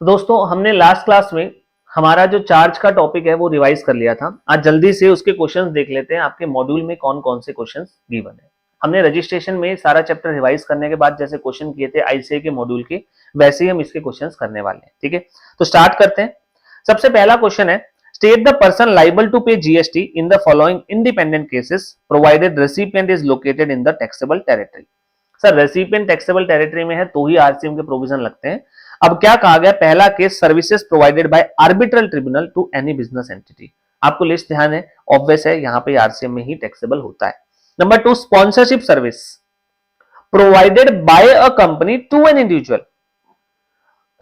तो दोस्तों हमने लास्ट क्लास में हमारा जो चार्ज का टॉपिक है वो रिवाइज कर लिया था। आज जल्दी से उसके क्वेश्चंस देख लेते हैं, आपके मॉड्यूल में कौन कौन से क्वेश्चंस गिवन है। हमने रजिस्ट्रेशन में सारा चैप्टर रिवाइज करने के बाद जैसे क्वेश्चन किए थे आईसीए के मॉड्यूल के, वैसे ही हम इसके क्वेश्चंस करने वाले हैं। ठीक है, तो स्टार्ट करते हैं। सबसे पहला क्वेश्चन है, state the person liable to pay GST in the following independent cases provided recipient is located in the taxable territory. Sir recipient taxable territory में है तो ही आरसीएम के प्रोविजन लगते हैं। अब क्या कहा गया, पहला case services provided by arbitral tribunal to any business entity. आपको लिस्ट ध्यान है, ऑब्वियस है, यहाँ पे आरसीएम में ही टैक्सेबल होता है। Number 2, sponsorship service provided by a company to an individual.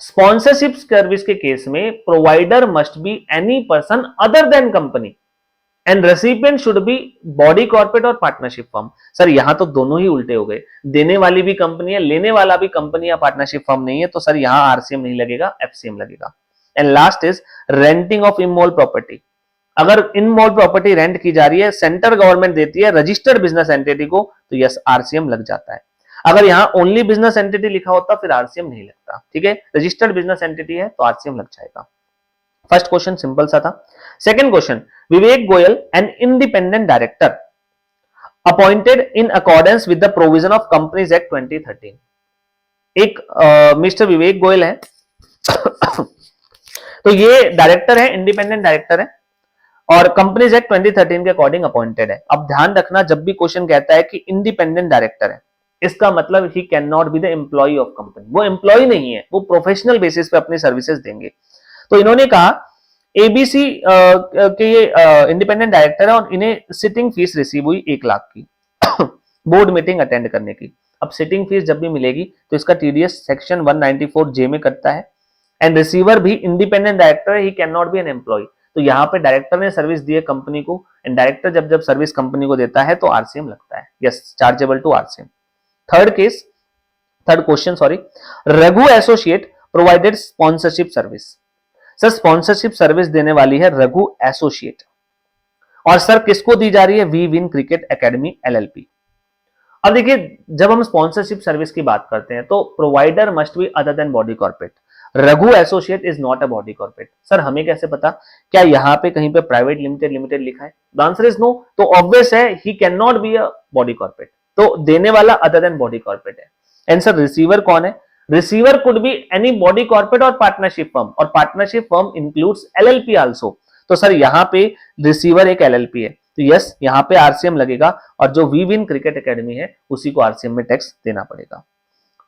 Sponsorship service के केस में provider must be any person other than company and recipient should be body corporate और पार्टनरशिप फर्म। सर यहां तो दोनों ही उल्टे हो गए, देने वाली भी कंपनी है, लेने वाला भी कंपनी या पार्टनरशिप फर्म नहीं है, तो सर यहां आरसीएम नहीं लगेगा, एफसीएम लगेगा। And last is renting of immovable property. अगर इनमोल प्रॉपर्टी रेंट की जा रही है, सेंट्रल गवर्नमेंट देती है रजिस्टर्ड बिजनेस एंटिटी को, तो यस आरसीएम लग जाता है। अगर यहां ओनली बिजनेस एंटिटी लिखा होता फिर आरसीएम नहीं लगता। ठीक है, रजिस्टर्ड बिजनेस एंटिटी है तो आरसीएम लग जाएगा। फर्स्ट क्वेश्चन सिंपल सा था। Second question, Vivek Goyal an independent director appointed in accordance with the provision of companies act 2013। एक मिस्टर विवेक गोयल है तो ये डायरेक्टर है, इंडिपेंडेंट डायरेक्टर है और कंपनीज एक्ट 2013 के अकॉर्डिंग अपॉइंटेड है। अब ध्यान रखना, जब भी क्वेश्चन कहता है कि इंडिपेंडेंट डायरेक्टर है, इसका मतलब he can not be the employ of company. वो एम्प्लॉय नहीं है, वो प्रोफेशनल बेसिस पे अपनी सर्विसेज देंगे। तो इन्होंने कहा एबीसी के ये इंडिपेंडेंट डायरेक्टर है और इन्हें सिटिंग फीस रिसीव हुई 1 लाख की बोर्ड मीटिंग अटेंड करने की। अब सिटिंग फीस जब भी मिलेगी तो इसका टीडीएस सेक्शन 194J में कटता है एंड रिसीवर भी इंडिपेंडेंट डायरेक्टर है, he can not be an employ. तो यहाँ पे डायरेक्टर ने सर्विस दी है कंपनी को एंड डायरेक्टर जब जब सर्विस कंपनी को देता है तो आरसीएम लगता है, yes chargeable to RCM. Third question sorry, Raghu associate provided sponsorship service. Sir sponsorship service देने वाली है रघु एसोसिएट और सर किसको दी जा रही है, we win cricket academy LLP. अब देखिए जब हम स्पॉन्सरशिप सर्विस की बात करते हैं तो provider must B other than body corporate. Raghu associate is not a body corporate. Sir हमें कैसे पता, क्या यहाँ पे कहीं पे प्राइवेट लिमिटेड लिखा है? The answer is no. तो ऑब्वियस है he can not be a body corporate, तो देने वाला अदर देन बॉडी कॉर्पोरेट है। एंड सर रिसीवर कौन है? Receiver could be any body corporate और पार्टनरशिप फर्म, और partnership firm includes LLP also. तो सर यहाँ पे रिसीवर एक एलएलपी है, तो यस यहाँ पे आरसीएम लगेगा और जो वी विन क्रिकेट एकेडमी है उसी को आरसीएम में टैक्स देना पड़ेगा।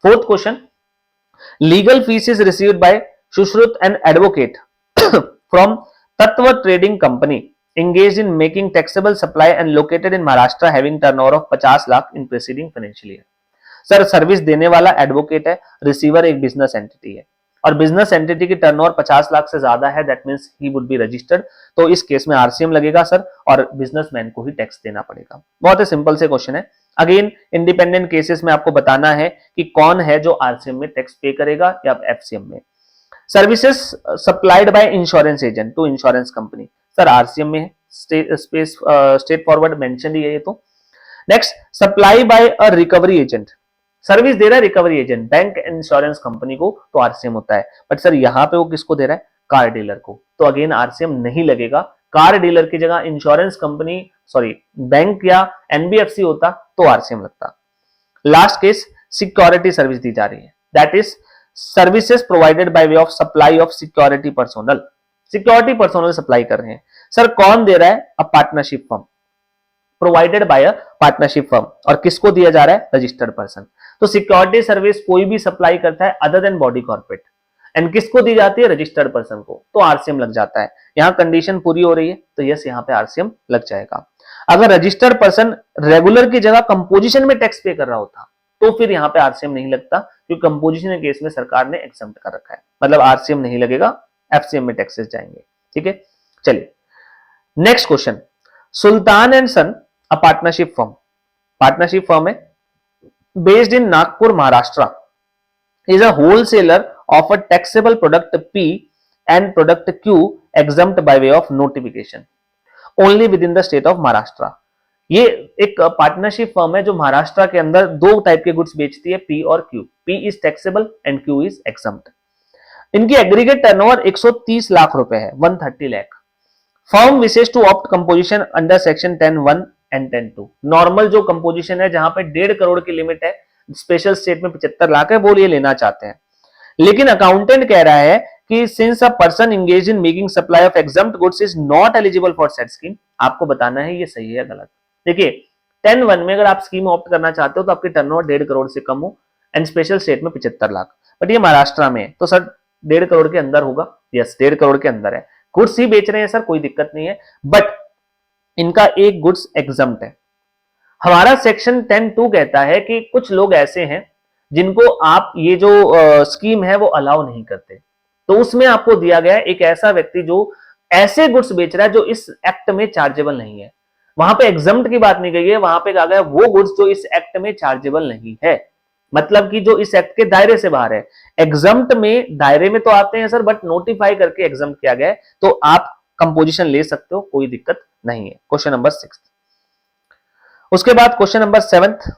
Fourth question, legal fees is received by Sushrut and advocate from Tattva trading company engaged in making taxable supply and located in Maharashtra having turnover of 50 lakh in preceding financial year। Sir service देने वाला advocate है, receiver एक business entity है और business entity की turnover 50 lakh से ज्यादा है, that means he would be registered. तो इस केस में आरसीएम लगेगा सर और बिजनेसमैन को ही टैक्स देना पड़ेगा। बहुत ही सिंपल से क्वेश्चन है। अगेन इंडिपेंडेंट केसेस में आपको बताना है कि कौन है जो आरसीएम में टैक्स पे करेगा या एफसीएम में। Services supplied by insurance agent to insurance company, sir RCM में है, स्ट्रेट फॉरवर्ड मेंशन ही है ये तो। Next, supply by a recovery agent, service दे रहा है recovery agent bank insurance company को, तो आरसीएम होता है। बट सर यहाँ पे वो किसको दे रहा है? कार डीलर को, तो अगेन आरसीएम नहीं लगेगा। कार डीलर की जगह इंश्योरेंस कंपनी सॉरी बैंक या एनबीएफसी होता तो आरसीएम लगता। लास्ट केस, सिक्योरिटी सर्विस दी जा रही है, that is services provided by way of supply of security personnel. Security personnel supply कर रहे हैं, सर कौन दे रहा है? अ partnership firm, provided by a partnership firm, और किसको दिया जा रहा है? Registered person. तो सिक्योरिटी सर्विस कोई भी सप्लाई करता है other than body corporate and किसको दी जाती है? रजिस्टर्ड पर्सन को, तो आरसीएम लग जाता है। यहाँ कंडीशन पूरी हो रही है तो यस यहाँ पे आरसीएम लग जाएगा। अगर रजिस्टर्ड पर्सन रेगुलर की जगह कंपोजिशन में टैक्स पे कर रहा होता तो फिर यहाँ पे आरसीएम नहीं लगता, क्योंकि कंपोजिशन केस में सरकार ने एक्सेम्प्ट कर रखा है, मतलब आरसीएम नहीं लगेगा, एफसीएम में टैक्सेस जाएंगे। ठीक है, चलिए next question, Sultan and son a partnership firm है based in Nagpur, Maharashtra, is a wholesaler of a taxable product P and product Q exempt by way of notification only within the state of Maharashtra। ये एक partnership firm है जो महाराष्ट्र के अंदर दो type के goods बेचती है, P और Q। P is taxable and Q is exempt। इनकी एग्रीगेट टर्नओवर 130 लाख रुपए है, 130 lakh. Firm wishes to opt composition under section 10(1) and 10(2). Normal जो कंपोजिशन है जहां पे 1.5 करोड़ की लिमिट है, स्पेशल स्टेट में 75 लाख है, वो ये लेना चाहते हैं। लेकिन अकाउंटेंट कह रहा है कि since a person engage in making supply of exempt goods is not eligible for set scheme, आपको बताना है ये सही है या गलत। देखिए 10(1) में अगर आप स्कीम ऑप्ट करना चाहते हो तो आपकी टर्नओवर 1.5 करोड़ से कम हो एंड स्पेशल स्टेट में 75 लाख, बट ये महाराष्ट्र में है तो सर 1.5 करोड़ के अंदर होगा। यस 1.5 करोड़ के अंदर है, गुड्स ही बेच रहे हैं सर, कोई दिक्कत नहीं है, बट इनका एक गुड्स एग्जम्प्ट है। हमारा सेक्शन 10(2) कहता है कि कुछ लोग ऐसे हैं जिनको आप ये जो स्कीम है वो अलाउ नहीं करते, तो उसमें आपको दिया गया है एक ऐसा व्यक्ति जो ऐसे गुड्स बेच रहा है जो इस एक्ट में चार्जेबल नहीं है। वहां पे एग्जम्प्ट की बात नहीं गई है, वहां पे कहा गया वो गुड्स जो इस एक्ट में चार्जेबल नहीं है, मतलब कि जो इस एक्ट के दायरे से बाहर है। एग्जम्प्ट में दायरे में तो आते हैं सर, बट नोटिफाई करके एग्जम्प्ट किया गया है, तो आप कंपोजिशन ले सकते हो, कोई दिक्कत नहीं है। Question number 6। उसके बाद क्वेश्चन नंबर 7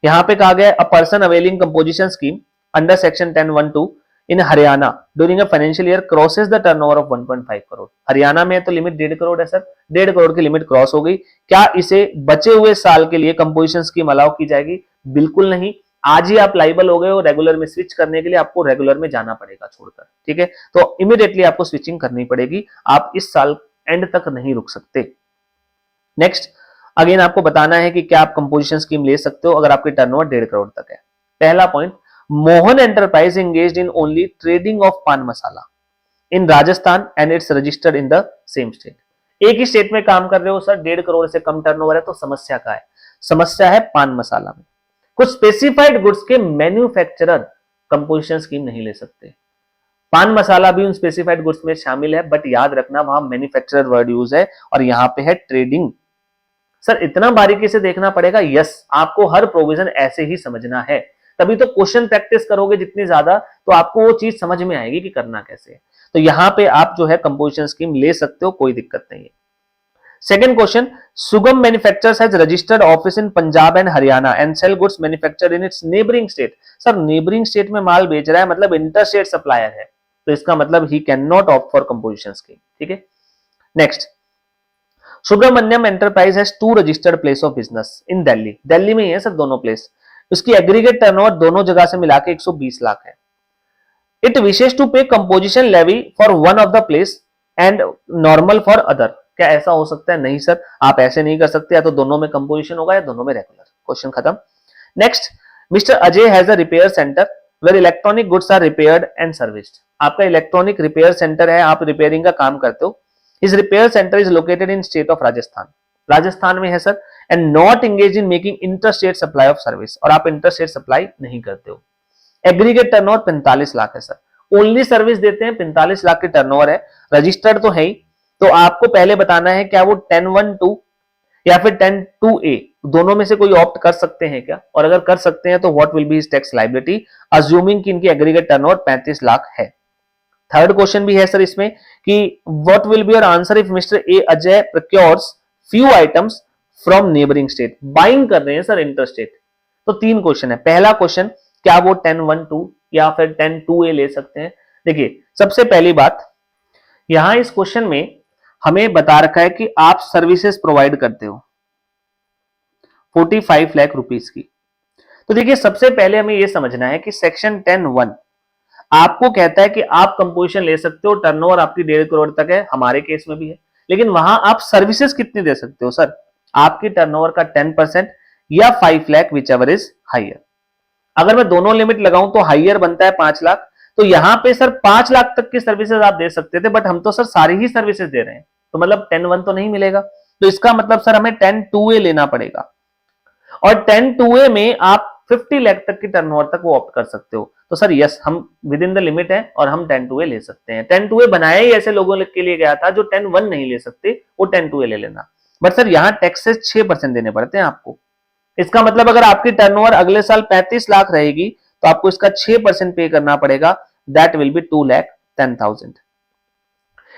यहां पे कहा गया a person availing composition scheme under section 10(1)(2) in Haryana during a financial year crosses the turnover of 1.5 crore. Haryana में तो लिमिट 1.5 करोड़ है सर, 1.5 करोड़ की लिमिट क्रॉस हो गई, क्या इसे बचे हुए साल के लिए कंपोजिशन स्कीम अलाउ की जाएगी? बिल्कुल नहीं। आज ही आप लाइबल हो गए हो, रेगुलर में स्विच करने के लिए आपको रेगुलर में जाना पड़ेगा छोड़कर, ठीक है, तो इमीडिएटली आपको स्विचिंग करनी पड़ेगी, आप इस साल एंड तक नहीं रुक सकते। नेक्स्ट अगेन आपको बताना है कि क्या आप कंपोजिशन स्कीम ले सकते हो अगर आपकी टर्नओवर 1.5 करोड़ तक है। पहला point, Mohan enterprise engaged in only trading of pan masala in Rajasthan and it's registered in the same state. एक ही स्टेट में काम कर रहे हो सर, 1.5 करोड़ से कम टर्नओवर है, तो समस्या क्या है? समस्या है पान मसाला में। कुछ स्पेसिफाइड गुड्स के मैन्युफैक्चरर कंपोजिशन स्कीम नहीं ले सकते। पान मसाला भी उन स्पेसिफाइड गुड्स में शामिल है, बट याद रखना वहां मैन्युफैक्चरर वर्ड यूज है और यहां पे है ट्रेडिंग। सर इतना बारीकी से देखना पड़ेगा, यस आपको हर प्रोविजन ऐसे ही समझना है, तभी तो क्वेश्चन प्रैक्टिस करोगे जितनी ज्यादा तो आपको वो चीज समझ में आएगी कि करना कैसे है। तो यहां पे आप जो है कंपोजिशन स्कीम ले सकते हो, कोई दिक्कत नहीं है। सेकंड क्वेश्चन, सुगम manufacturers has registered office in Punjab and Haryana and sell goods manufactured in its neighbouring state. Sir neighbouring state में माल बेच रहा है, मतलब इंटर स्टेट सप्लायर है, तो इसका मतलब he can not opt for composition scheme, ठीक है। Next, Subramaniam enterprise has 2 registered place of business in Delhi. Delhi में ही है सर दोनों प्लेस, उसकी एग्रीगेट टर्नओवर दोनों जगह से मिला के 120 लाख है। It wishes to pay composition levy for one of the place and normal for other. क्या ऐसा हो सकता है? नहीं सर, आप ऐसे नहीं कर सकते, या तो दोनों में कंपोजिशन होगा या दोनों में रेगुलर। क्वेश्चन खत्म। Next, mister Ajay has a repair centre where electronic goods are repaired and serviced. आपका इलेक्ट्रॉनिक रिपेयर सेंटर है, आप रिपेयरिंग का काम करते हो। His repair center is located in state of Rajasthan. Rajasthan में है sir, and not engaged in making interstate supply of service, और आप interstate supply नहीं करते हो। एग्रीगेट टर्नओवर 45 लाख है सर, ओनली सर्विस देते हैं, 45 लाख की टर्नओवर है, रजिस्टर्ड तो है ही। तो आपको पहले बताना है क्या वो 10(1)(2) या फिर 10(2)(a) दोनों में से कोई ऑप्ट कर सकते हैं क्या, और अगर कर सकते हैं तो what will be his tax liability, assuming कि इनकी एग्रीगेट टर्नओवर 35 लाख है। थर्ड क्वेश्चन भी है सर इसमें कि what will be your answer if mister A Ajay procures few items from neighbouring state. Buying कर रहे हैं सर इंटर स्टेट। तो 3 क्वेश्चन है। पहला क्वेश्चन, क्या वो 10(1)(2) या फिर 10(2)(a) ले सकते हैं? देखिए सबसे पहली बात, यहां इस क्वेश्चन में हमें बता रखा है कि आप सर्विसेज प्रोवाइड करते हो 45 लाख रुपीस की। तो देखिए सबसे पहले हमें यह समझना है कि सेक्शन 10(1) आपको कहता है कि आप कंपोजिशन ले सकते हो, टर्नओवर आपकी 1.5 करोड़ तक है, हमारे केस में भी है, लेकिन वहां आप सर्विसेज कितनी दे सकते हो सर? आपकी टर्नओवर का 10% या 5 lakh which ever is higher. अगर मैं दोनों लिमिट लगाऊं तो हाइयर बनता है 5 लाख, तो यहां पे सर 5 लाख तक की सर्विसेज आप दे सकते थे, बट हम तो सर सारी ही सर्विसेज दे रहे हैं, तो मतलब 10(1) तो नहीं मिलेगा। तो इसका मतलब सर हमें 10(2)(a) लेना पड़ेगा, और 10(2)(a) में आप 50 लाख तक की टर्नओवर तक वो ऑप्ट कर सकते हो। तो सर यस, हम विद इन द लिमिट है और हम 10(2)(a) ले सकते हैं। 10(2)(a) बनाया ही ऐसे लोगों के लिए गया था जो 10(1) नहीं ले सकते, वो 10(2)(a) ले लेना। बट सर यहाँ टैक्सेस 6% देने पड़ते हैं आपको। इसका मतलब अगर आपकी टर्नओवर अगले साल 35 लाख रहेगी तो आपको इसका 6% पे करना पड़ेगा, दैट विल बी 2,10,000।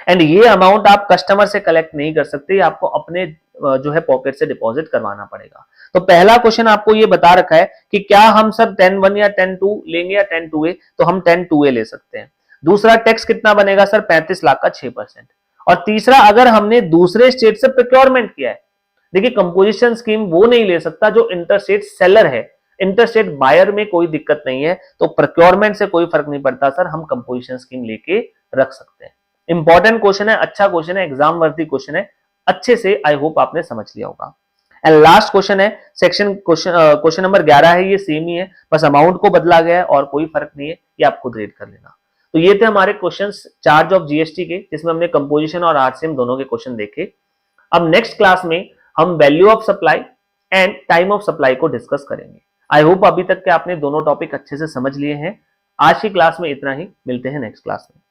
एंड ये अमाउंट आप कस्टमर से कलेक्ट नहीं कर सकते, आपको अपने जो है पॉकेट से डिपॉजिट करवाना पड़ेगा। तो पहला क्वेश्चन आपको ये बता रखा है कि क्या हम सर 10(1) या 10(2) लेंगे या 10(2)(a), तो हम 10(2)(a) ले सकते हैं। दूसरा टैक्स कितना बनेगा सर 35 लाख का 6%। और तीसरा अगर हमने दूसरे स्टेट से प्रोक्योरमेंट किया है, देखिए कंपोजिशन स्कीम वो नहीं ले सकता जो इंटरस्टेट सेलर है, इंटरस्टेट बायर में कोई दिक्कत नहीं है, तो प्रोक्योरमेंट से कोई फर्क नहीं पड़ता सर, हम कंपोजिशन स्कीम लेके रख सकते हैं। इंपॉर्टेंट क्वेश्चन है, अच्छा क्वेश्चन है, एग्जाम वर्दी क्वेश्चन है, अच्छे से आई होप आपने समझ लिया होगा। एंड लास्ट क्वेश्चन है सेक्शन क्वेश्चन नंबर 11 है, ये सेम ही है, बस अमाउंट को बदला गया है और कोई फर्क नहीं है, ये आप खुद रीड कर लेना। तो ये थे हमारे क्वेश्चंस चार्ज ऑफ जीएसटी के, जिसमें हमने कंपोजिशन और आरसीएम दोनों के क्वेश्चन देखे। अब नेक्स्ट क्लास में हम value of supply and time of supply को डिस्कस करेंगे। आई होप अभी तक के आपने दोनों टॉपिक अच्छे से समझ लिए हैं। आज की क्लास में इतना ही, मिलते हैं नेक्स्ट क्लास में।